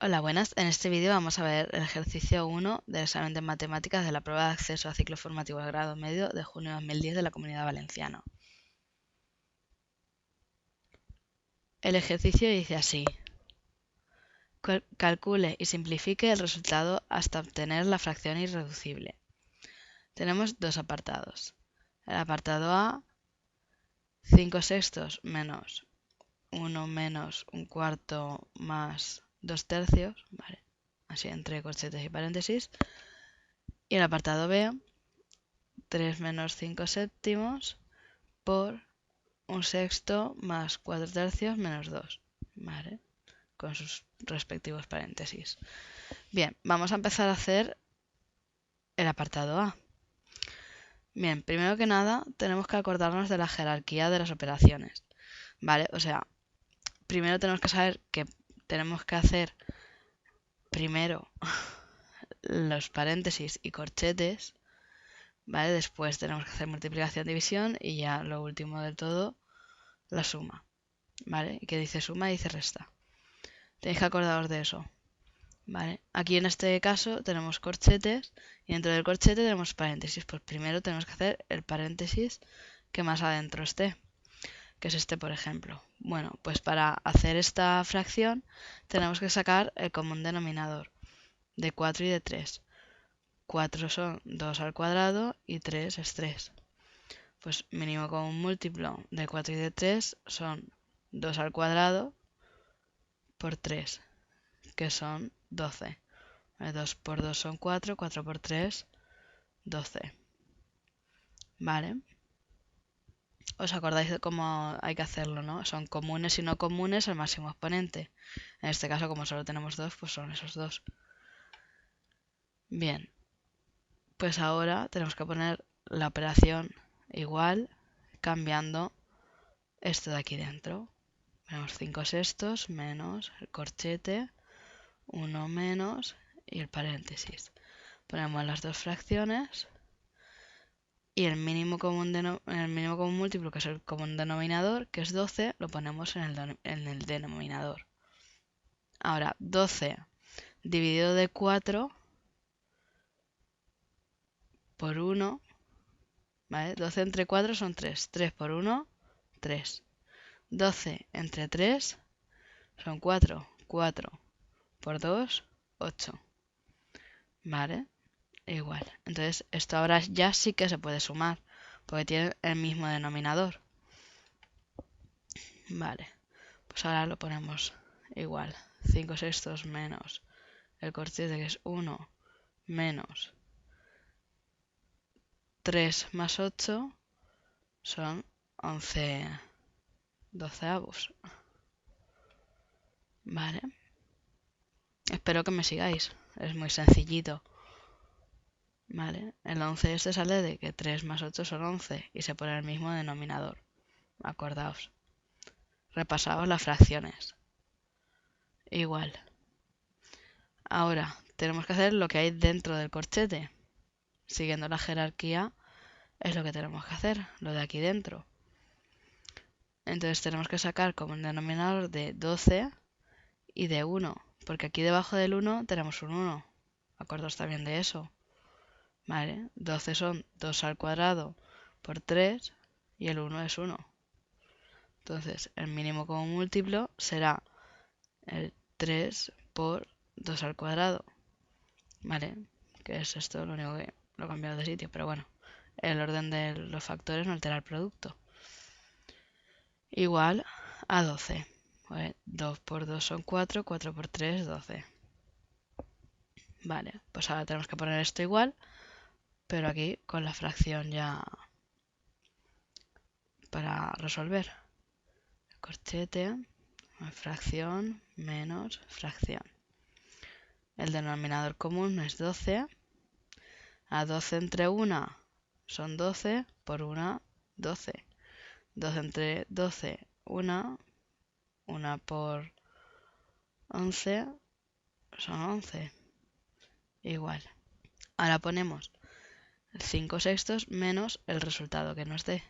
Hola, buenas. En este vídeo vamos a ver el ejercicio 1 del examen de matemáticas de la prueba de acceso a ciclo formativo de grado medio de junio de 2010 de la Comunidad Valenciana. El ejercicio dice así: calcule y simplifique el resultado hasta obtener la fracción irreducible. Tenemos dos apartados. El apartado A, 5 sextos menos 1 menos un cuarto más 2 tercios, ¿vale? Así entre corchetes y paréntesis. Y el apartado B, 3 menos 5 séptimos por un sexto más 4 tercios menos 2, ¿vale? Con sus respectivos paréntesis. Bien, vamos a empezar a hacer el apartado A. Bien, primero que nada tenemos que acordarnos de la jerarquía de las operaciones, ¿vale? O sea, primero tenemos que saber que tenemos que hacer primero los paréntesis y corchetes, ¿vale? Después tenemos que hacer multiplicación, división y ya lo último de todo, la suma, ¿vale? Y que dice suma y dice resta. Tenéis que acordaros de eso, ¿vale? Aquí en este caso tenemos corchetes y dentro del corchete tenemos paréntesis. Pues primero tenemos que hacer el paréntesis que más adentro esté, que es este, por ejemplo. Bueno, pues para hacer esta fracción tenemos que sacar el común denominador de 4 y de 3. 4 son 2 al cuadrado y 3 es 3. Pues mínimo común múltiplo de 4 y de 3 son 2 al cuadrado por 3, que son 12. 2 por 2 son 4, 4 por 3, 12. ¿Vale? ¿Os acordáis de cómo hay que hacerlo, no? Son comunes y no comunes al máximo exponente. En este caso, como solo tenemos 2, pues son esos 2. Bien, pues ahora tenemos que poner la operación igual, cambiando esto de aquí dentro. Tenemos 5 sextos menos el corchete, 1 menos y el paréntesis. Ponemos las dos fracciones y el mínimo común múltiplo, que es el común denominador, que es 12, lo ponemos en el denominador. Ahora, 12 dividido de 4 por 1, ¿vale? 12 entre 4 son 3. 3 por 1, 3. 12 entre 3 son 4. 4 por 2, 8. ¿Vale? Igual. Entonces, esto ahora ya sí que se puede sumar, porque tiene el mismo denominador. Vale. Pues ahora lo ponemos igual. 5 sextos menos el corchete, que es 1, menos 3 más 8 son 11 doceavos. Vale. Espero que me sigáis. Es muy sencillito. Vale. El 11 este sale de que 3 más 8 son 11 y se pone el mismo denominador. Acordaos. Repasaos las fracciones. Igual. Ahora, tenemos que hacer lo que hay dentro del corchete. Siguiendo la jerarquía, es lo que tenemos que hacer, lo de aquí dentro. Entonces tenemos que sacar como un denominador de 12 y de 1, porque aquí debajo del 1 tenemos un 1. Acordaos también de eso. ¿Vale? 12 son 2 al cuadrado por 3 y el 1 es 1. Entonces, el mínimo común múltiplo será el 3 por 2 al cuadrado. ¿Vale? Que es esto, lo único que lo he cambiado de sitio, pero bueno, el orden de los factores no altera el producto. Igual a 12. ¿Vale? 2 por 2 son 4, 4 por 3, 12. Vale, pues ahora tenemos que poner esto igual, pero aquí con la fracción ya para resolver. Corchete, fracción, menos fracción. El denominador común es 12. A 12 entre 1 son 12, por 1, 12. 12 entre 12, 1. 1 por 11 son 11. Igual. Ahora ponemos 5 sextos menos el resultado que nos dé,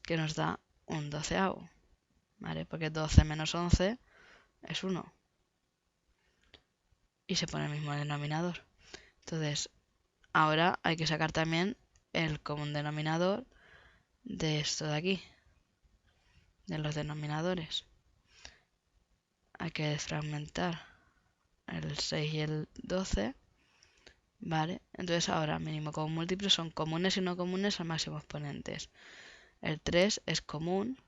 que nos da un doceavo, ¿vale? Porque 12 menos 11 es 1. y se pone el mismo denominador. Entonces, ahora hay que sacar también el común denominador de esto de aquí, de los denominadores. Hay que desfragmentar el 6 y el 12. Vale, entonces ahora mínimo común múltiplo son comunes y no comunes al máximo exponentes. El 3 es común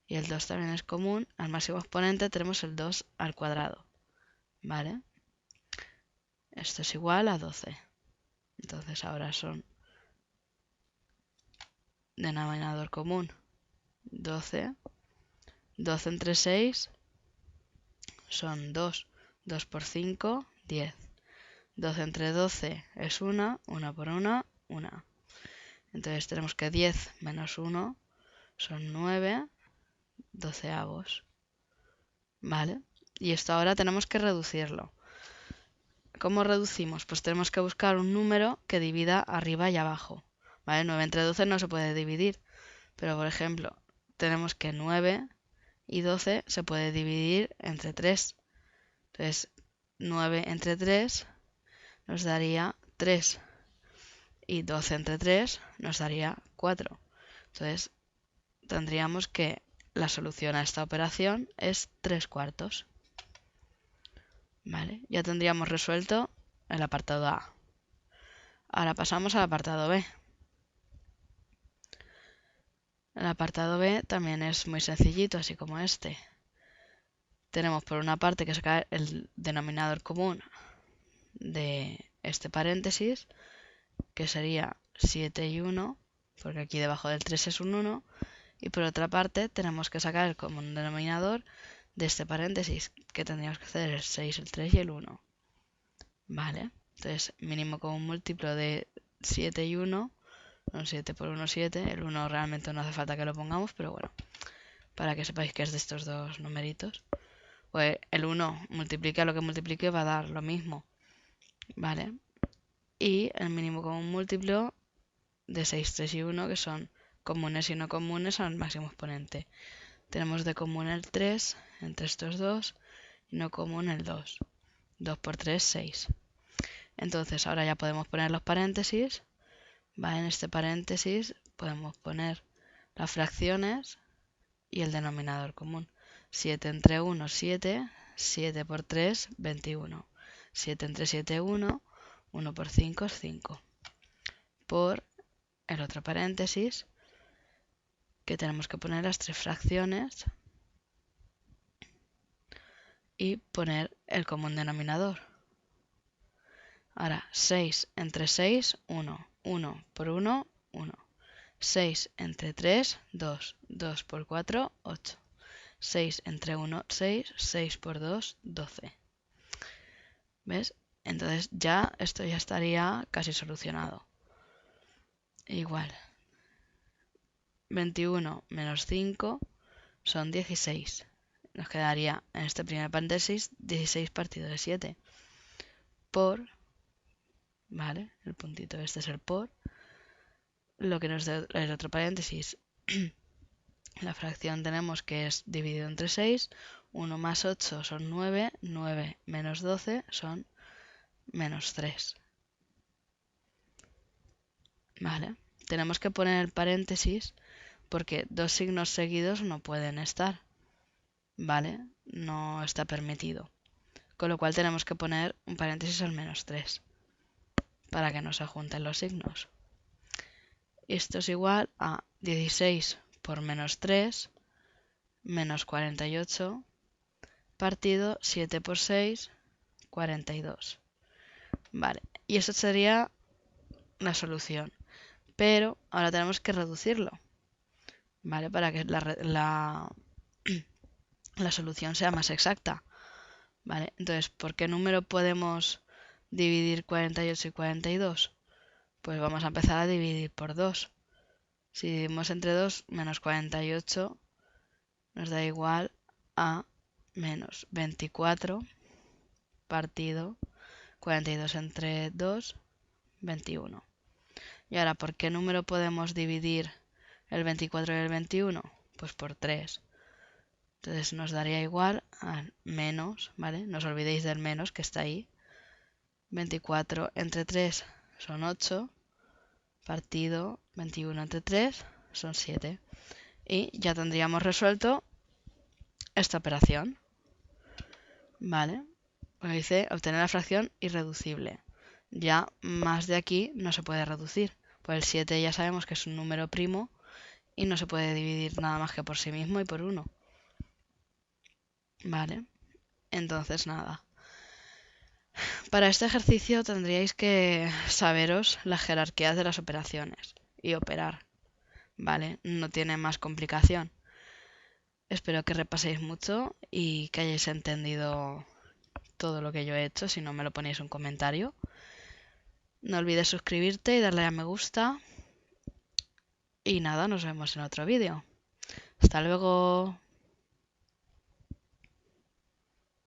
y el 2 también es común. Al máximo exponente tenemos el 2 al cuadrado. Vale, esto es igual a 12. Entonces ahora son denominador común 12. 12 entre 6 son 2. 2 por 5, 10. 12 entre 12 es 1. 1 por 1, 1. Entonces tenemos que 10 menos 1 son 9 doceavos. ¿Vale? Y esto ahora tenemos que reducirlo. ¿Cómo reducimos? Pues tenemos que buscar un número que divida arriba y abajo. ¿Vale? 9 entre 12 no se puede dividir. Pero, por ejemplo, tenemos que 9 y 12 se puede dividir entre 3. Entonces, 9 entre 3 nos daría 3. Y 12 entre 3 nos daría 4. Entonces, tendríamos que la solución a esta operación es 3/4. Vale, ya tendríamos resuelto el apartado A. Ahora pasamos al apartado B. El apartado B también es muy sencillito, así como este. Tenemos por una parte que sacar el denominador común de este paréntesis, que sería 7 y 1, porque aquí debajo del 3 es un 1. Y por otra parte tenemos que sacar el común denominador de este paréntesis, que tendríamos que hacer el 6, el 3 y el 1. Vale, entonces mínimo común múltiplo de 7 y 1 son 7 por 1, 7. El 1 realmente no hace falta que lo pongamos, pero bueno, para que sepáis que es de estos dos numeritos. Pues el 1 multiplica lo que multiplique va a dar lo mismo. Vale, y el mínimo común múltiplo de 6, 3 y 1, que son comunes y no comunes al máximo exponente. Tenemos de común el 3 entre estos dos y no común el 2. 2 por 3, 6. Entonces ahora ya podemos poner los paréntesis. En este paréntesis podemos poner las fracciones y el denominador común. 7 entre 1, 7. 7 por 3, 21. 7 entre 7, 1. 1 por 5 es 5. Por el otro paréntesis, que tenemos que poner las tres fracciones y poner el común denominador. Ahora, 6 entre 6, 1. 1 por 1, 1. 6 entre 3, 2. 2 por 4, 8. 6 entre 1, 6. 6 por 2, 12. ¿Ves? Entonces ya esto ya estaría casi solucionado. Igual. 21 menos 5 son 16. Nos quedaría en este primer paréntesis 16 partido de 7. Por, ¿vale? El puntito este es el por. Lo que nos da el otro paréntesis, la fracción tenemos que es dividido entre 6. 1 más 8 son 9. 9 menos 12 son menos 3. ¿Vale? Tenemos que poner el paréntesis porque dos signos seguidos no pueden estar. ¿Vale? No está permitido. Con lo cual tenemos que poner un paréntesis al menos 3 para que no se junten los signos. Esto es igual a 16 por menos 3 menos 48 partido 7 por 6, 42. Vale, y eso sería la solución. Pero ahora tenemos que reducirlo, ¿vale? Para que la solución sea más exacta, ¿vale? Entonces, ¿por qué número podemos dividir 48 y 42? Pues vamos a empezar a dividir por 2. Si dividimos entre 2, menos 48 nos da igual a menos 24 partido 42 entre 2, 21. Y ahora, ¿por qué número podemos dividir el 24 y el 21? Pues por 3. Entonces nos daría igual a menos, ¿vale? No os olvidéis del menos que está ahí. 24 entre 3 son 8, partido 21 entre 3 son 7. Y ya tendríamos resuelto esta operación, ¿vale? Pues dice obtener la fracción irreducible. Ya más de aquí no se puede reducir, pues el 7 ya sabemos que es un número primo y no se puede dividir nada más que por sí mismo y por 1. ¿Vale? Entonces nada. Para este ejercicio tendríais que saberos las jerarquías de las operaciones y operar, ¿vale? No tiene más complicación. Espero que repaséis mucho y que hayáis entendido todo lo que yo he hecho, si no me lo ponéis en un comentario. No olvides suscribirte y darle a me gusta. Y nada, nos vemos en otro vídeo. Hasta luego.